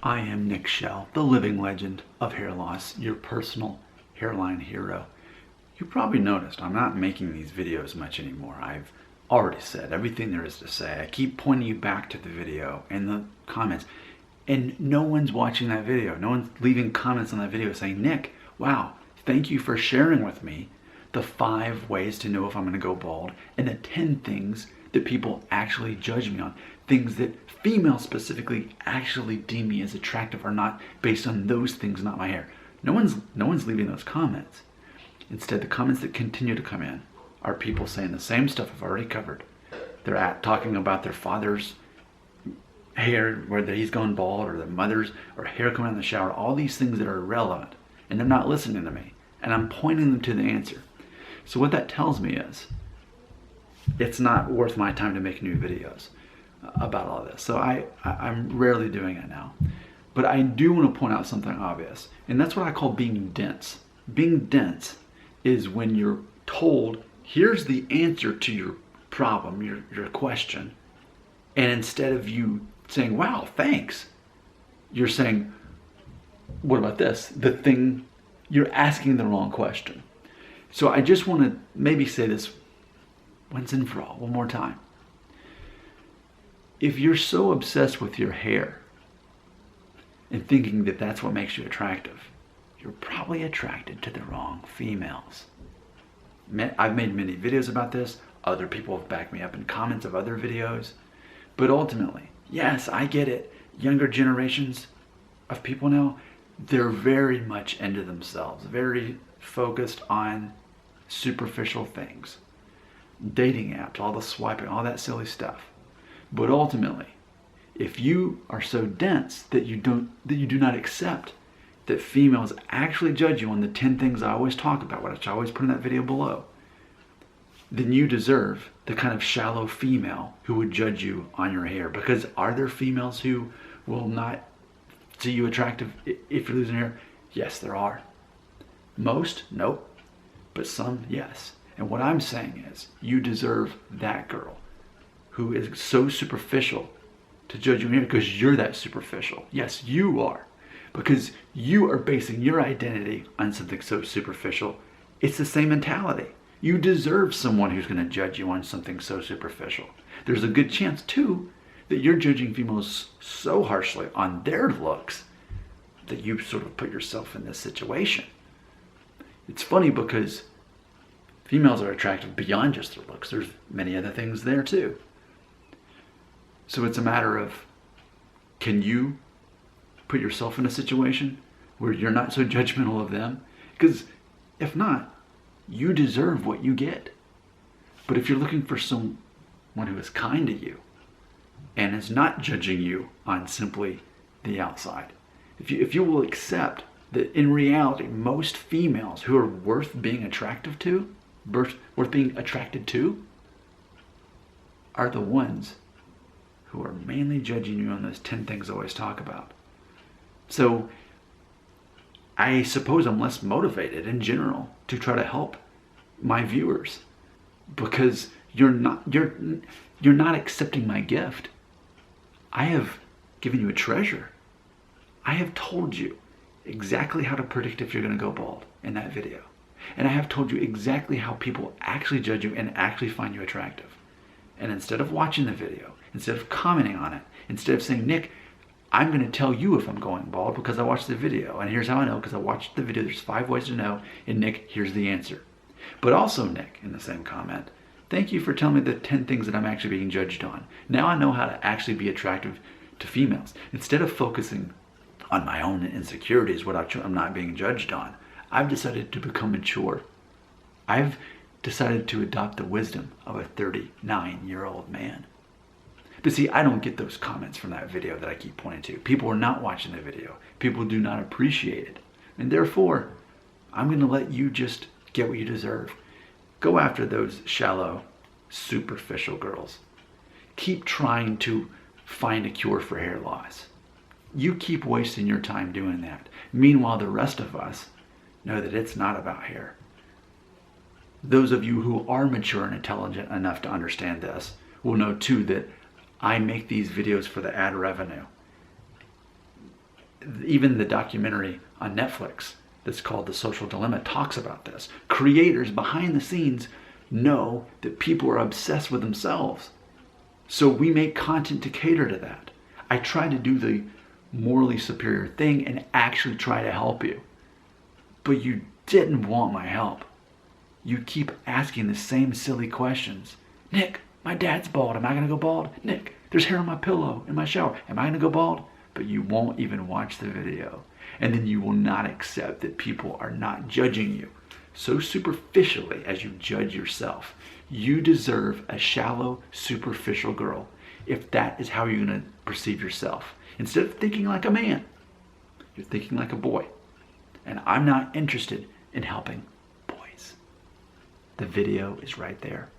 I am Nick Shell, the living legend of hair loss, your personal hairline hero. You probably noticed I'm not making these videos much anymore. I've already said everything there is to say. I keep pointing you back to the video and the comments, and no one's watching that video. No one's leaving comments on that video saying, Nick, wow, thank you for sharing with me the 5 ways to know if I'm going to go bald and the 10 things that people actually judge me on. Things that females specifically actually deem me as attractive or not based on those things, not my hair. No one's leaving those comments. Instead, the comments that continue to come in are people saying the same stuff I've already covered. They're talking about their father's hair, whether he's gone bald, or their mother's, or hair coming out in the shower, all these things that are irrelevant, and they're not listening to me. And I'm pointing them to the answer. So what that tells me is, it's not worth my time to make new videos about all this. So I'm rarely doing it now. But I do want to point out something obvious, and that's what I call being dense. Being dense is when you're told, here's the answer to your problem, your question, and instead of you saying, wow, thanks, you're saying, what about this? The thing, you're asking the wrong question. So I just want to maybe say this once and for all, one more time. If you're so obsessed with your hair and thinking that that's what makes you attractive, you're probably attracted to the wrong females. I've made many videos about this. Other people have backed me up in comments of other videos. But ultimately, yes, I get it. Younger generations of people now, they're very much into themselves, very focused on superficial things. Dating apps, all the swiping, all that silly stuff. But ultimately, if you are so dense that you do not accept that females actually judge you on the 10 things I always talk about, which I always put in that video below, then you deserve the kind of shallow female who would judge you on your hair. Because are there females who will not see you attractive if you're losing hair? Yes, there are. Most? Nope. But some, yes. And what I'm saying is, you deserve that girl who is so superficial to judge you because you're that superficial. Yes, you are. Because you are basing your identity on something so superficial. It's the same mentality. You deserve someone who's going to judge you on something so superficial. There's a good chance, too, that you're judging females so harshly on their looks that you sort of put yourself in this situation. It's funny because females are attractive beyond just their looks. There's many other things there, too. So it's a matter of, can you put yourself in a situation where you're not so judgmental of them? Because if not, you deserve what you get. But if you're looking for someone who is kind to you and is not judging you on simply the outside, if you will accept that in reality, most females who are worth being attractive to, worth being attracted to, are the ones who are mainly judging you on those 10 things I always talk about. So I suppose I'm less motivated in general to try to help my viewers because you're not accepting my gift. I have given you a treasure. I have told you exactly how to predict if you're going to go bald in that video. And I have told you exactly how people actually judge you and actually find you attractive. And instead of watching the video, instead of commenting on it, instead of saying, Nick, I'm going to tell you if I'm going bald because I watched the video. And here's how I know, because I watched the video. There's 5 ways to know. And Nick, here's the answer. But also, Nick, in the same comment, thank you for telling me the 10 things that I'm actually being judged on. Now I know how to actually be attractive to females. Instead of focusing on my own insecurities, what I'm not being judged on, I've decided to become mature. I've decided to adopt the wisdom of a 39-year-old man. But see, I don't get those comments from that video that I keep pointing to. People are not watching the video. People do not appreciate it. And therefore, I'm going to let you just get what you deserve. Go after those shallow, superficial girls. Keep trying to find a cure for hair loss. You keep wasting your time doing that. Meanwhile, the rest of us know that it's not about hair. Those of you who are mature and intelligent enough to understand this will know too that I make these videos for the ad revenue. Even the documentary on Netflix that's called The Social Dilemma talks about this. Creators behind the scenes know that people are obsessed with themselves. So we make content to cater to that. I try to do the morally superior thing and actually try to help you. But you didn't want my help. You keep asking the same silly questions. Nick, my dad's bald. Am I going to go bald? Nick, there's hair on my pillow in my shower. Am I going to go bald? But you won't even watch the video. And then you will not accept that people are not judging you so superficially as you judge yourself. You deserve a shallow, superficial girl if that is how you're going to perceive yourself. Instead of thinking like a man, you're thinking like a boy. And I'm not interested in helping boys. The video is right there.